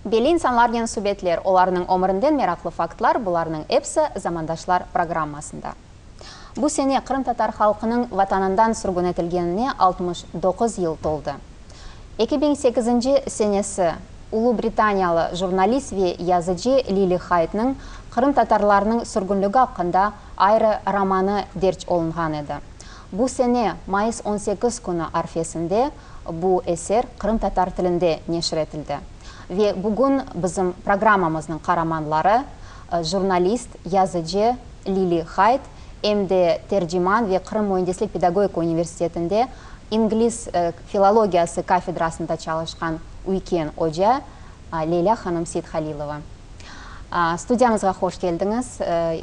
Белі инсанларген субетлер, оларының омырынден мерақлы фактлар, бұларының эпсі замандашлар программасында. Бұл сене Қырым татар халқының ватанындан сүргін етілгеніне 69 ел толды. 2008 сенесі Улу Британиялы журналист ве язычы Лили Хайтның Қырым татарларының сүргінлігі ақында айры романы дерч олынған еді. Бұл сене майыс 18 күні арфесінде бұл эсер Қырым татар тілінде нешір етілді. Ve bugün bizim programımızın kahramanları jurnalist, yazıcı Lili Hayt, hem de tercüman ve Kırım Mühendislik Pedagogika Üniversitesi'nde İngiliz filologiyası kafedrasında çalışan Uyken Hoca Leyla Hanım Сейдхалилова. Студиямызға hoş geldiniz.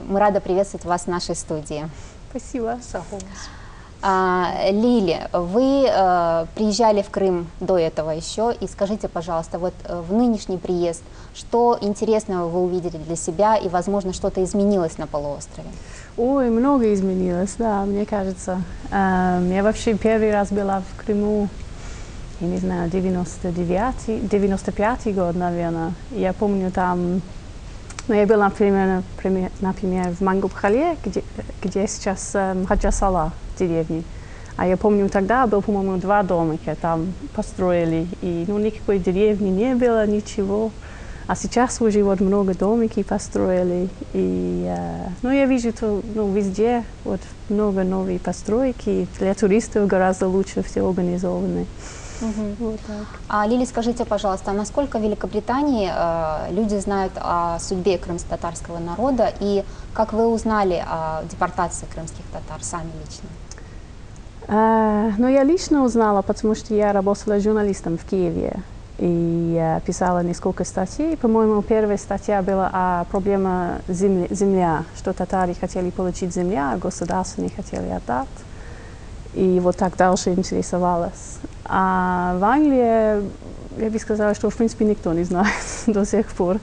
Мы рады приветствовать вас в нашей студии. Спасибо. Лили, вы приезжали в Крым до этого еще, и скажите, пожалуйста, вот в нынешний приезд, что интересного вы увидели для себя, и, возможно, что-то изменилось на полуострове? Ой, много изменилось, да, мне кажется. Я вообще первый раз была в Крыму, я не знаю, 95-й год, наверное. Я помню там, ну, я была, например, в Мангубхале, где сейчас Хаджа-Сала, деревни. А я помню, тогда был, по-моему, 2 домика там построили, и ну, никакой деревни не было, ничего. А сейчас уже вот много домики построили, и ну, я вижу, что ну, везде вот много новых постройки, для туристов гораздо лучше все организованы. Вот так. Лили, скажите, пожалуйста, насколько в Великобритании люди знают о судьбе крымско-татарского народа, и как вы узнали о депортации крымских татар сами лично? Ну, я лично узнала, потому что я работала журналистом в Киеве и писала несколько статей. По-моему, первая статья была о проблеме земля, что татары хотели получить землю, а государство не хотели отдать. И вот так дальше интересовалась. А в Англии, я бы сказала, что в принципе никто не знает до сих пор.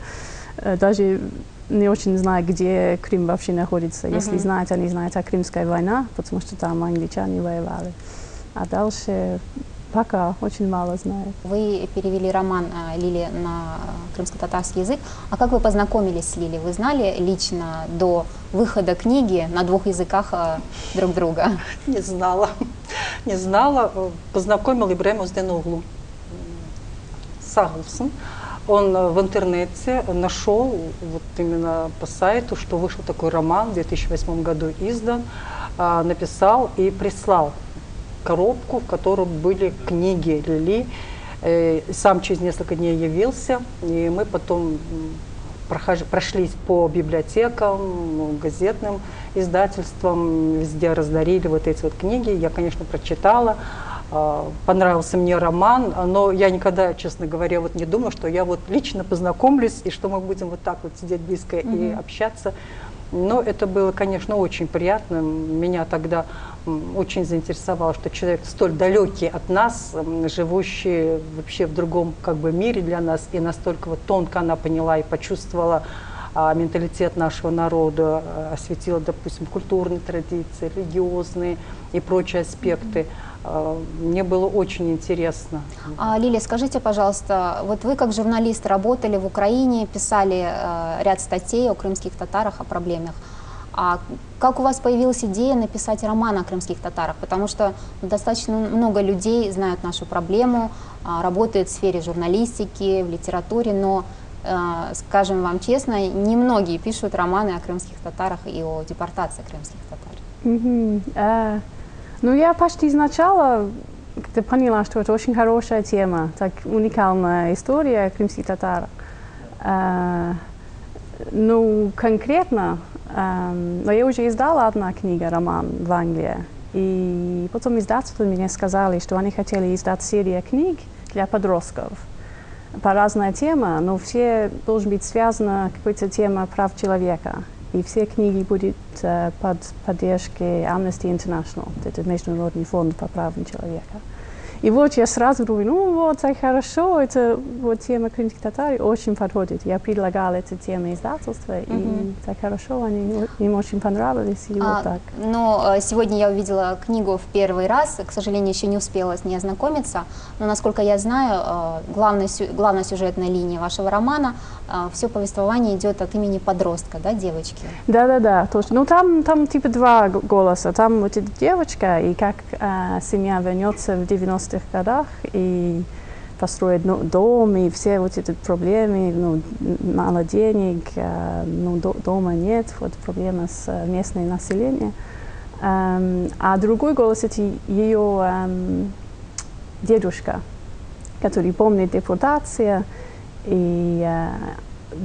Даже не очень знаю, где Крым вообще находится. Если знают, они знают о Крымской войне, потому что там англичане воевали. А дальше пока очень мало знают. Вы перевели роман Лили на крымско-татарский язык. А как вы познакомились с Лили? Вы знали лично до выхода книги на 2 языках друг друга? Не знала. Не знала. Познакомил Ибраим Озденоглу Саглсон. Он в интернете нашел вот именно по сайту, что вышел такой роман, в 2008 году издан, написал и прислал коробку, в которой были книги Лили. Сам через несколько дней явился, и мы потом прошлись по библиотекам, газетным издательствам, везде раздарили вот эти вот книги. Я, конечно, прочитала. Понравился мне роман, но я никогда, честно говоря, вот не думала, что я вот лично познакомлюсь и что мы будем вот так вот сидеть близко и общаться. Но это было, конечно, очень приятно. Меня тогда очень заинтересовало, что человек столь далекий от нас, живущий вообще в другом как бы мире для нас, и настолько вот тонко она поняла и почувствовала менталитет нашего народа, осветила, допустим, культурные традиции, религиозные и прочие аспекты. Мне было очень интересно. Лилия, скажите, пожалуйста, вот вы как журналист работали в Украине, писали ряд статей о крымских татарах, о проблемах. А как у вас появилась идея написать роман о крымских татарах? Потому что достаточно много людей знают нашу проблему, работают в сфере журналистики, в литературе, но, скажем вам честно, немногие пишут романы о крымских татарах и о депортации крымских татар. Ну, я почти сначала поняла, что это очень хорошая тема, так уникальная история крымских татар. Ну, конкретно, но я уже издала одна книга, роман в Англии, и потом издательство мне сказали, что они хотели издать серию книг для подростков по разной теме, но все должны быть связаны с какой-то темой прав человека. И все книги будут под поддержкой Amnesty International, это Международный фонд по правам человека. И вот я сразу думаю, ну вот, так хорошо, это вот тема крымских татар очень подходит. Я предлагала эту тему издательства, и так хорошо, им очень понравились, и вот так. Но сегодня я увидела книгу в первый раз, к сожалению, еще не успела с ней ознакомиться, но, насколько я знаю, главная сюжетная линия вашего романа, все повествование идет от имени подростка, да, девочки? Да, точно. Ну, там типа два голоса. Там вот эта девочка, и как семья вернется в 90-х годах, и построит дом, и все вот эти проблемы, ну, мало денег, ну, дома нет, вот проблема с местным населением. А другой голос — это ее дедушка, который помнит депортацию, и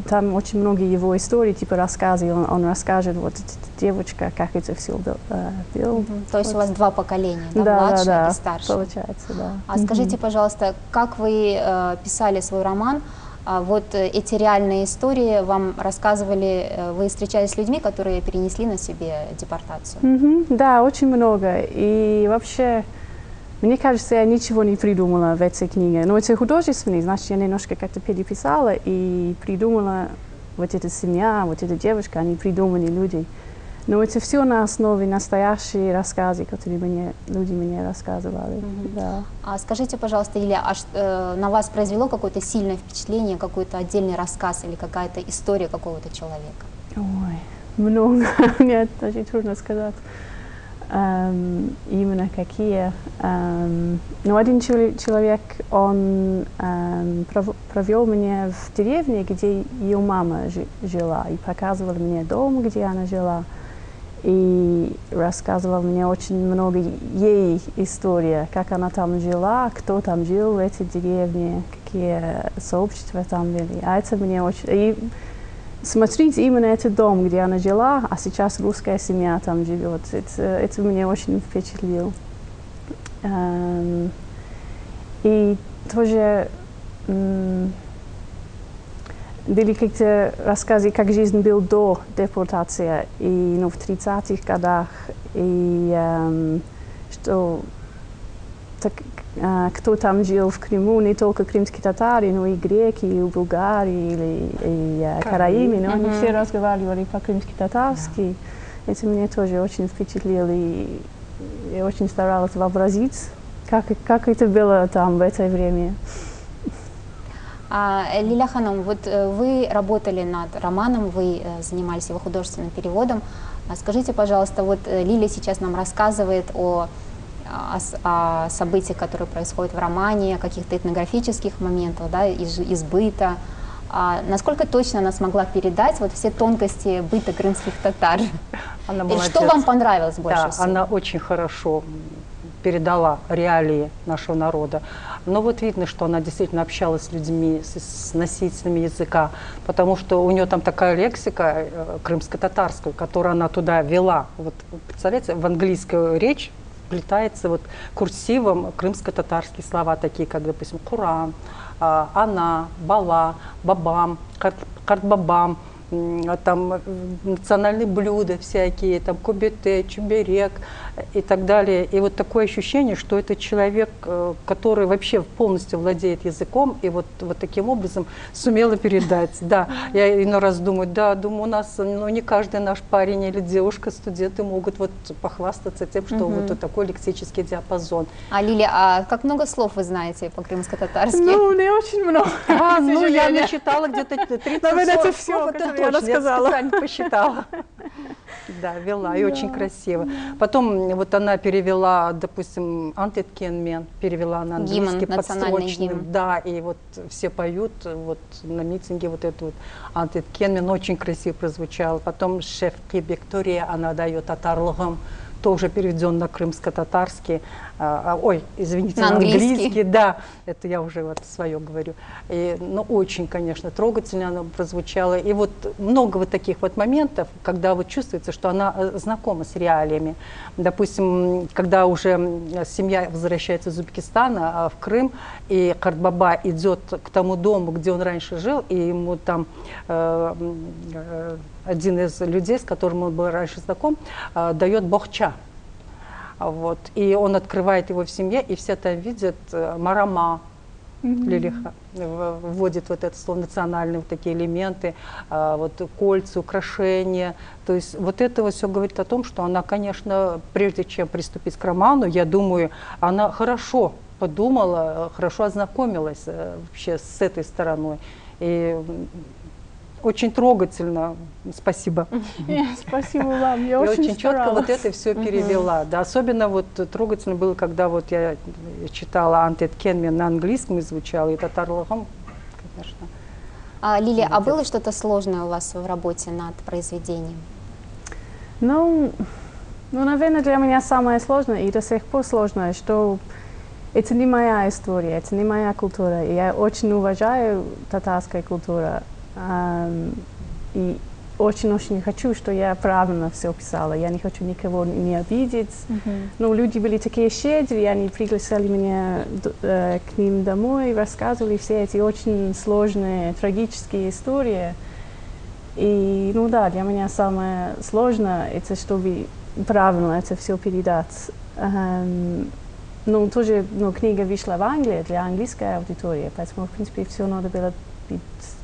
там очень многие его истории, типа рассказы, он расскажет, вот эта девочка, как это все было. То есть у вас два поколения, да, младшее и старшее. Получается, да. А скажите, пожалуйста, как вы писали свой роман? Вот эти реальные истории вам рассказывали, вы встречались с людьми, которые перенесли на себе депортацию? Да, очень много. И вообще, мне кажется, я ничего не придумала в этой книге. Но это художественный, значит, я немножко как-то переписала и придумала вот эта семья, вот эта девушка, они придумали люди. Но это все на основе настоящих рассказов, которые люди мне рассказывали. Да. А скажите, пожалуйста, Илья, на вас произвело какое-то сильное впечатление, какой-то отдельный рассказ или какая-то история какого-то человека? Ой, много. Мне даже трудно сказать. Именно какие. Но один человек, он провел меня в деревне, где ее мама жила, и показывал мне дом, где она жила, и рассказывал мне очень много ей историй, как она там жила, кто там жил в этой деревне, какие сообщества там были. А это мне очень... И смотреть именно этот дом, где она жила, а сейчас русская семья там живет, это меня очень впечатлило. И тоже были какие-то рассказы, как жизнь была до депортации, и ну, в 30-х годах, и что так, кто там жил в Крыму, не только крымские татары, но и греки, и Булгарии, и караимы, но они все разговаривали по-крымски татарски. Это меня тоже очень впечатлило, и я очень старалась вообразить, как это было там в это время. Лиля Ханум, вот вы работали над романом, вы занимались его художественным переводом. Скажите, пожалуйста, вот Лиля сейчас нам рассказывает о событиях, которые происходят в романе, о каких-то этнографических моментах, да, из быта. Насколько точно она смогла передать вот все тонкости быта крымских татар? И что вам понравилось больше всего? Она очень хорошо передала реалии нашего народа. Но вот видно, что она действительно общалась с людьми, с носителями языка, потому что у нее там такая лексика крымско-татарская, которую она туда вела. Вот, представляете, в английскую речь вплетается вот курсивом крымско-татарские слова, такие как, допустим, Куран, Ана, Бала, Бабам, Картбабам, там национальные блюда всякие, там кубете, чеберек и так далее. И вот такое ощущение, что это человек, который вообще полностью владеет языком, и вот таким образом сумела передать. Да, я иной раз думаю, думаю, у нас не каждый наш парень или девушка, студенты могут вот похвастаться тем, что вот такой лексический диапазон. Лиля, а как много слов вы знаете по-крымско-татарски? Ну, не очень много. Ну, я начитала где-то 30-40 слов, это точно, я специально посчитала. Да, вела, и очень красиво. Потом вот она перевела, допустим, «Антет Кенмен», перевела на английский, подстрочный. Да, и вот все поют вот на митинге вот эту вот «Антет Кенмен», очень красиво прозвучало. Потом «Шефки Виктория», она дает «Татарлыгам», тоже переведен на крымско-татарский, ой, извините, на английский, да, это я уже вот свое говорю. И, ну, очень, конечно, трогательно она прозвучала. И вот много вот таких вот моментов, когда вот чувствуется, что она знакома с реалиями. Допустим, когда уже семья возвращается из Узбекистана в Крым, и Картбаба идет к тому дому, где он раньше жил, и ему там один из людей, с которым он был раньше знаком, дает бохча. Вот. И он открывает его в семье, и все там видят марама. Лилиха вводит вот это слово, национальные вот такие элементы, вот кольца, украшения. То есть вот это вот все говорит о том, что она, конечно, прежде чем приступить к роману, я думаю, она хорошо подумала, хорошо ознакомилась вообще с этой стороной. И очень трогательно. Спасибо. Спасибо вам. Я очень четко старалась. вот это все перевела. Да, особенно вот трогательно было, когда вот я читала Антет Кенми на английском и звучало, и татарлыгом, конечно. Лилия, а было что-то сложное у вас в работе над произведением? Ну, наверное, для меня самое сложное и до сих пор сложное, что это не моя история, это не моя культура. И я очень уважаю татарскую культуру. И очень-очень хочу, что я правильно все писала. Я не хочу никого не обидеть. Но люди были такие щедрые, они приглашали меня к ним домой, рассказывали все эти очень сложные, трагические истории. И, ну да, для меня самое сложное, это чтобы правильно это все передать. Ну, тоже, книга вышла в Англии для английской аудитории, поэтому, в принципе, все надо было быть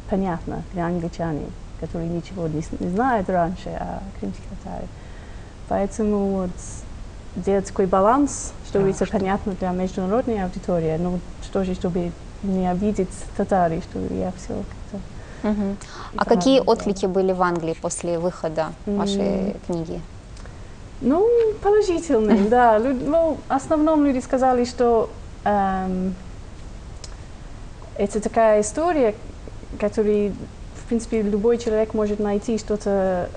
понятно для англичан, которые ничего не знают раньше о крымских татарах. Поэтому вот делать такой баланс, чтобы это понятно для международной аудитории, но тоже, чтобы не обидеть татары, чтобы я все как-то... А какие отклики были в Англии после выхода вашей книги? Ну, положительные, да. В основном люди сказали, что это такая история, который, в принципе, любой человек может найти что-то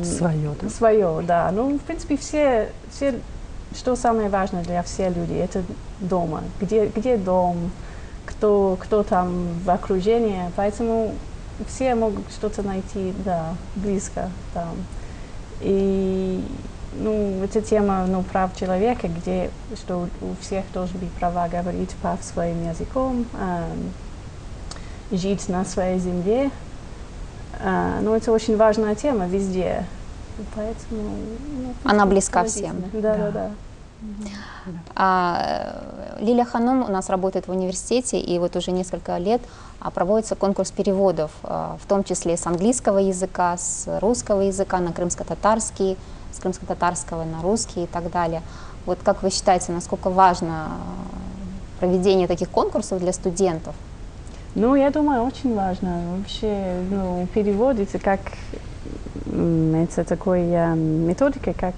свое, да. Ну, в принципе, все, что самое важное для всех людей, это дома. Где дом, кто там в окружении, поэтому все могут что-то найти, да, близко там. И, эта тема, прав человека, где, что у всех должны быть права говорить по своим языком, жить на своей земле. Это очень важная тема везде. Поэтому, она близка всем. Да. Лилия Ханум у нас работает в университете, и вот уже несколько лет проводится конкурс переводов, в том числе с английского языка, с русского языка на крымско-татарский, с крымско-татарского на русский и так далее. Вот как вы считаете, насколько важно проведение таких конкурсов для студентов? Я думаю, очень важно. Вообще, перевод это как это такая методика, как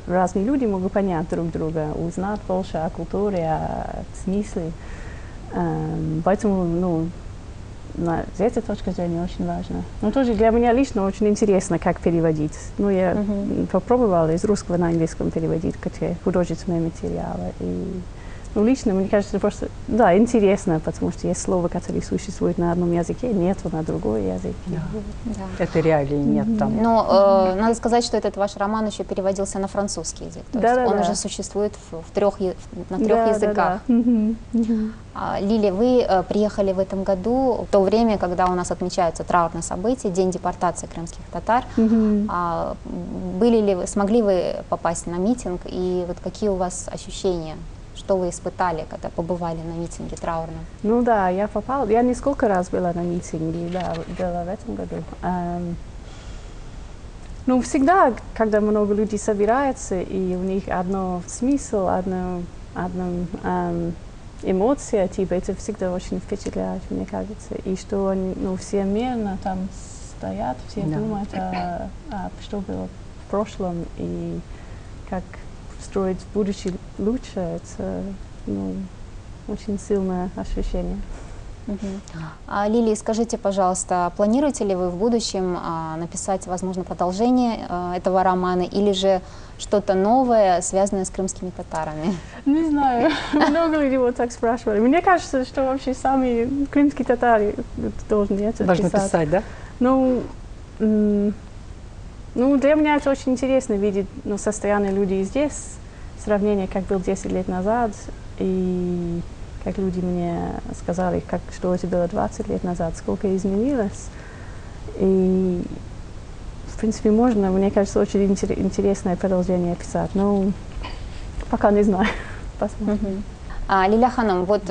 разные люди могут понять друг друга, узнать больше о культуре, о смысле. Поэтому, с этой точки зрения очень важно. Но тоже для меня лично очень интересно, как переводить. Я попробовала из русского на английском переводить художественные материалы. И, лично, мне кажется, просто, да, интересно, потому что есть слова, которые существуют на одном языке, нету на другой языке. Да. Это реалии нет там. Но надо сказать, что этот ваш роман еще переводился на французский язык. То есть он уже существует на трех языках. Лилия, вы приехали в этом году, в то время, когда у нас отмечаются траурные события, день депортации крымских татар. Смогли вы попасть на митинг, и вот какие у вас ощущения? Что вы испытали, когда побывали на митинге траурном? Да, я попала. Я несколько раз была на митинге, да, была в этом году. Всегда, когда много людей собирается, и у них одно смысл, одна эмоция, это всегда очень впечатляет, мне кажется. И что они, все мирно там стоят, все думают, что было в прошлом, и как строить будущее лучше, это очень сильное ощущение. Лилия, скажите, пожалуйста, планируете ли вы в будущем написать, возможно, продолжение этого романа или же что-то новое, связанное с крымскими татарами? Не знаю, много людей вот так спрашивали. Мне кажется, что вообще сами крымские татары должны это писать, да? Для меня это очень интересно видеть состояние людей здесь, сравнение, как было 10 лет назад, и как люди мне сказали, что это было 20 лет назад, сколько изменилось. И, в принципе, мне кажется, очень интересное продолжение писать. пока не знаю. Посмотрим. Лиля Ханым, вот,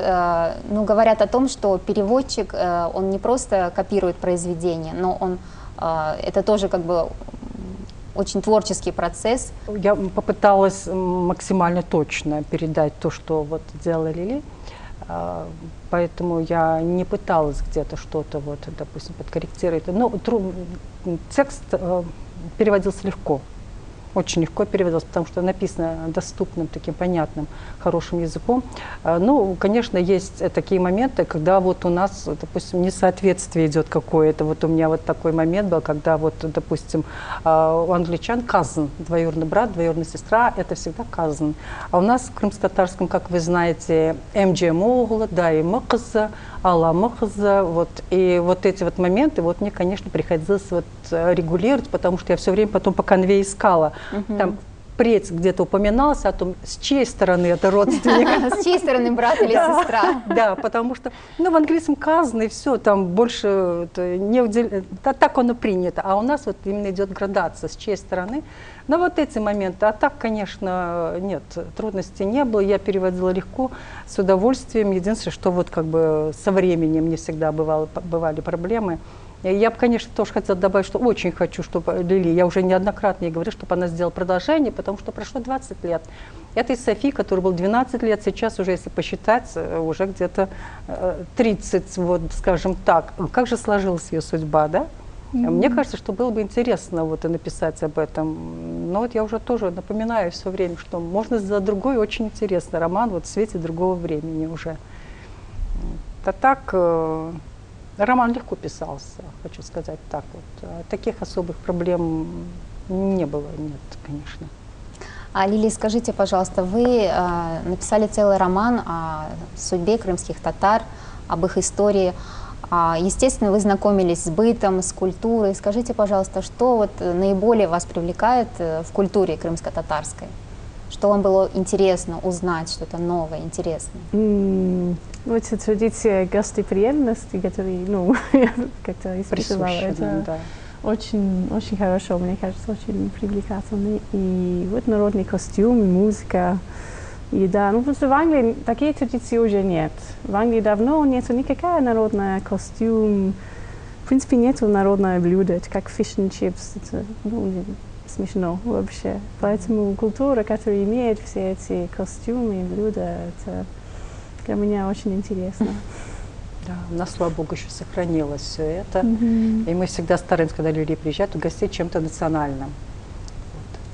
ну, говорят о том, что переводчик, он не просто копирует произведение, но он, это тоже как бы очень творческий процесс. Я попыталась максимально точно передать то, что вот делала Лили, поэтому я не пыталась где-то что-то, вот, допустим, подкорректировать. Но текст переводился легко. Очень легко переводился, потому что написано доступным, таким понятным, хорошим языком. Ну, конечно, есть такие моменты, когда вот у нас, допустим, несоответствие идет какое-то. Вот у меня вот такой момент был, когда вот, допустим, у англичан cousin, двоюродный брат, двоюродная сестра, это всегда cousin. А у нас в крымско-татарском, как вы знаете, МД да, и мыкыза, Алла мыкыза, вот. И вот эти вот моменты, вот мне, конечно, приходилось вот регулировать, потому что я все время потом по конве искала. Там предь где-то упоминался о том, с чьей стороны это родственник. С чьей стороны брат или сестра. Да, потому что, ну, в английском cousin и все, там больше не уделяется, так оно принято, а у нас вот именно идет градация, с чьей стороны. Но вот эти моменты, а так, конечно, нет, трудностей не было, я переводила легко, с удовольствием. Единственное, что вот как бы со временем не всегда бывали проблемы. Я бы, конечно, тоже хотела добавить, что очень хочу, чтобы Лили, я уже неоднократно ей говорю, чтобы она сделала продолжение, потому что прошло 20 лет. Этой Софии, которой было 12 лет, сейчас уже, если посчитать, уже где-то 30, вот, скажем так. Как же сложилась ее судьба, да? Мне кажется, что было бы интересно вот и написать об этом. Но вот я уже тоже напоминаю все время, что можно сделать другой очень интересный роман вот в свете другого времени уже. А так... Роман легко писался, хочу сказать так вот. Таких особых проблем не было, нет, конечно. Лили, скажите, пожалуйста, вы написали целый роман о судьбе крымских татар, об их истории. Естественно, вы знакомились с бытом, с культурой. Скажите, пожалуйста, что вот наиболее вас привлекает в культуре крымско-татарской? Что вам было интересно узнать, что-то новое, интересное? Ну, это традиция гостеприимности, которые, ну, я как-то испытывала. Это да. очень, очень хорошо, мне кажется, очень привлекательно. И вот народный костюм, музыка, еда. Ну, просто в Англии такие традиции уже нет. В Англии давно нету никакая народная костюм. В принципе, нету народное блюдо, это как fish and chips. Это, ну, смешно вообще. Поэтому культура, которая имеет все эти костюмы и блюда, это для меня очень интересно. Да, у нас, слава богу, еще сохранилось все это. И мы всегда стараемся, когда люди приезжают, угостить чем-то национальным.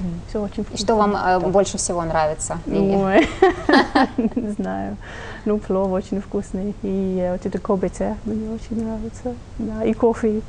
Вот. Все очень вкусно. И что вам больше всего нравится? Ой, не знаю. Ну, плов очень вкусный. И вот это кобете мне очень нравится. Да, и кофе.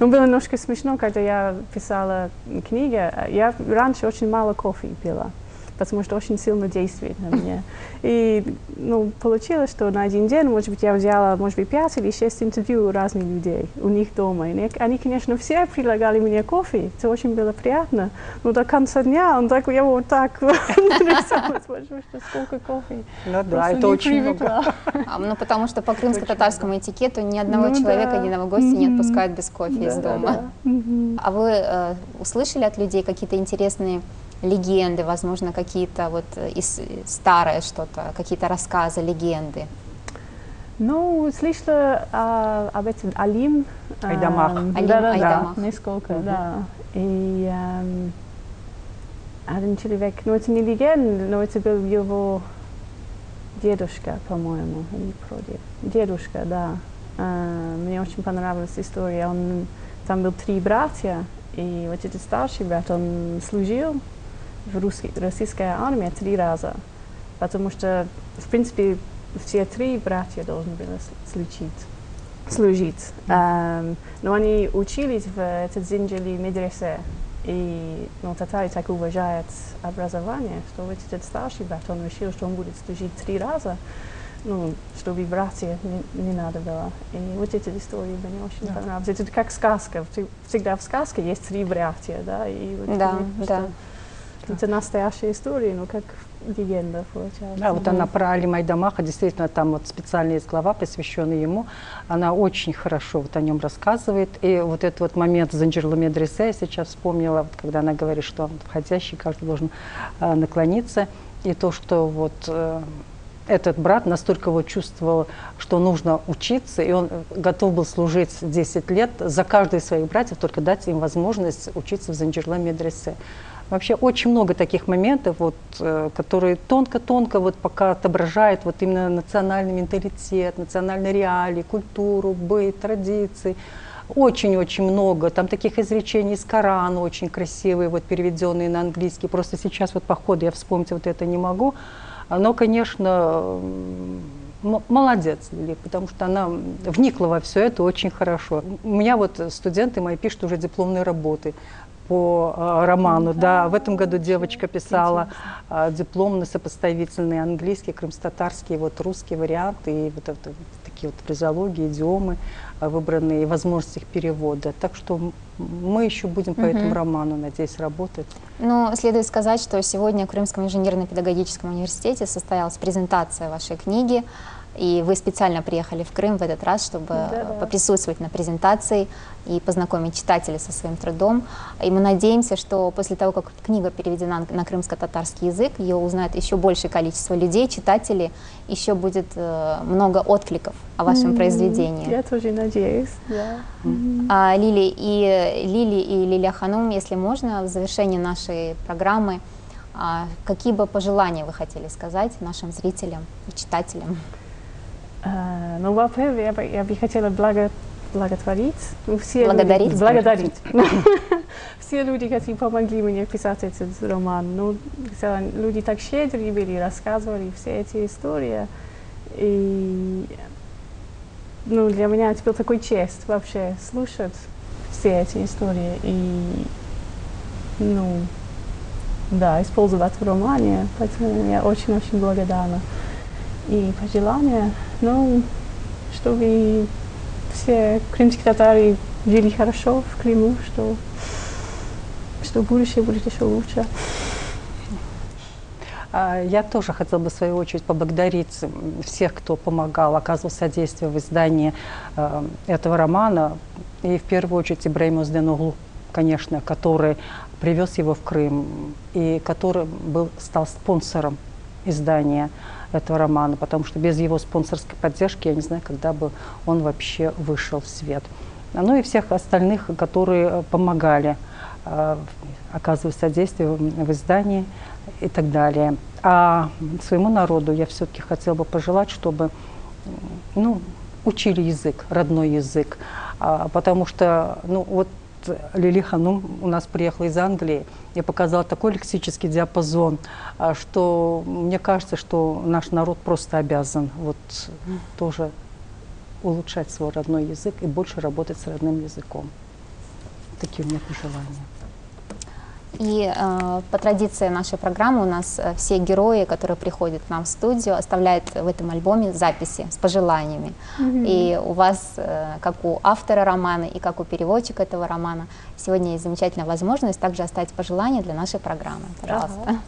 Ну, было немножко смешно, когда я писала книги. Я раньше очень мало кофе пила, потому что очень сильно действует на меня. И, ну, получилось, что на один день, может быть, я взяла, может быть, 5 или 6 интервью у разных людей у них дома. И они, конечно, все предлагали мне кофе. Это очень было приятно. Но до конца дня я вот так нарисовалась, потому что сколько кофе. Ну да, это очень много. Ну, потому что по крымско-татарскому этикету ни одного человека, ни одного гостя не отпускают без кофе из дома. А вы услышали от людей какие-то интересные легенды, возможно, какие-то вот старое что-то, какие-то рассказы, легенды? Ну, слышала об этом Алим. Айдамах. Да, несколько, да. И один человек, ну это не легенда, но это был его дедушка, по-моему, или прадед. Дедушка, да. Мне очень понравилась история. Там был 3 братья, и вот этот старший брат, он служил в российской армии 3 раза, потому что, в принципе, все 3 братья должны были служить. Но они учились в этот Зинджили медресе, и татары так уважают образование, что вот этот старший брат, он решил, что он будет служить 3 раза, чтобы братья не надо было. И вот эта история мне очень понравилась. Это как сказка. Всегда в сказке есть 3 братья, да? И вот да. Это настоящая история, но как легенда получается. Да, вот она про Алима Айдамаха, действительно, там вот специальная есть глава, посвященная ему. Она очень хорошо вот о нем рассказывает. И вот этот вот момент Занджирлы медресе я сейчас вспомнила, вот, когда она говорит, что он входящий, каждый должен наклониться. И то, что вот этот брат настолько вот чувствовал, что нужно учиться, и он готов был служить 10 лет за каждого из своих братьев, только дать им возможность учиться в Занджирле медресе. Вообще очень много таких моментов, вот, которые тонко-тонко вот пока отображают вот именно национальный менталитет, национальные реалии, культуру, быт, традиции. Очень-очень много. Там таких изречений из Корана очень красивые, вот переведенные на английский. Просто сейчас вот по ходу я вспомнить вот это не могу. Но, конечно, молодец, Лили, потому что она вникла во все это очень хорошо. У меня вот студенты мои пишут уже дипломные работы по роману. Да, в этом году девочка писала дипломный сопоставительный английский, крымско-татарский, вот русский вариант, и вот это, такие вот фразеологии, идиомы выбранные, и возможность их перевода. Так что мы еще будем по этому роману, надеюсь, работать. Ну, следует сказать, что сегодня в Крымском инженерно-педагогическом университете состоялась презентация вашей книги, и вы специально приехали в Крым в этот раз, чтобы поприсутствовать на презентации и познакомить читателей со своим трудом. И мы надеемся, что после того, как книга переведена на крымско-татарский язык, ее узнает еще большее количество людей, читателей, еще будет много откликов о вашем произведении. Я тоже надеюсь, да. Лили и Лилия Ханум, если можно, в завершении нашей программы, какие бы пожелания вы хотели сказать нашим зрителям и читателям? Ну, во-первых, я бы хотела благодарить. Благодарить. Все люди, которые помогли мне писать этот роман. Ну, люди так щедрые были, рассказывали все эти истории. И ну, для меня это был такой честь вообще слушать все эти истории. И, ну, да, использовать в романе. Поэтому я очень-очень благодарна. И пожелания, ну, чтобы все крымские татары жили хорошо в Крыму, что будущее будет еще лучше. Я тоже хотела бы, в свою очередь, поблагодарить всех, кто помогал, оказывал содействие в издании этого романа. И в первую очередь Ибраиму Озденоглу, конечно, который привез его в Крым и который стал спонсором издания этого романа, потому что без его спонсорской поддержки я не знаю, когда бы он вообще вышел в свет. Ну и всех остальных, которые помогали, оказывать содействие в издании и так далее. А своему народу я все-таки хотела бы пожелать, чтобы учили язык, родной язык, потому что вот Лили Ханум у нас приехала из Англии и показала такой лексический диапазон, что мне кажется, что наш народ просто обязан тоже улучшать свой родной язык и больше работать с родным языком. Такие у меня пожелания. И по традиции нашей программы у нас все герои, которые приходят к нам в студию, оставляют в этом альбоме записи с пожеланиями. И у вас, как у автора романа и как у переводчика этого романа, сегодня есть замечательная возможность также оставить пожелания для нашей программы. Пожалуйста.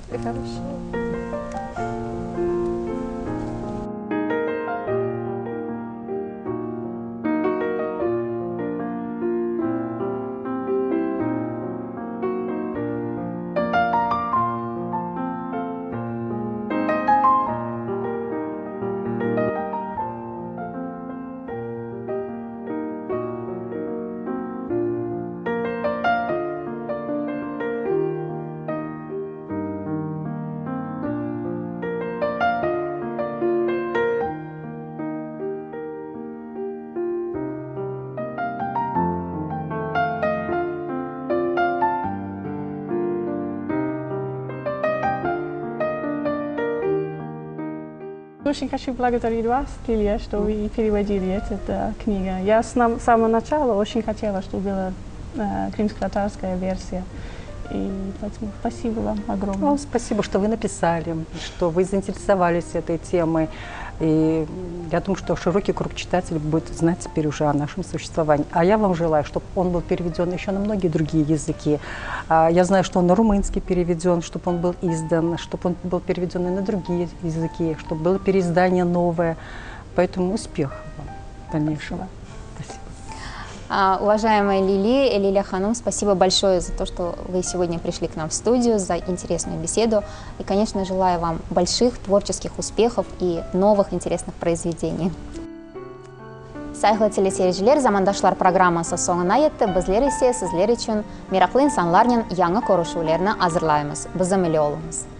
Очень хочу благодарить вас, Лилия, что вы переводили эту книгу. Я с самого начала очень хотела, чтобы была крымско-татарская версия. И поэтому спасибо вам огромное. Спасибо, что вы написали, что вы заинтересовались этой темой. И я думаю, что широкий круг читателей будет знать теперь уже о нашем существовании. А я вам желаю, чтобы он был переведен еще на многие другие языки. Я знаю, что он на румынский переведен, чтобы он был издан, чтобы он был переведен и на другие языки, чтобы было переиздание новое. Поэтому успехов вам дальнейшего. Спасибо. Уважаемая Лилия Ханум, спасибо большое за то, что вы сегодня пришли к нам в студию, за интересную беседу. И, конечно, желаю вам больших творческих успехов и новых интересных произведений. Сайглы телесережілер, замандашлар программасы соңына етті. Біздер есе сізлер үшін мераклы инсанларның яңы көрішулеріні азырлаймыз. Бізім үлі олыңыз.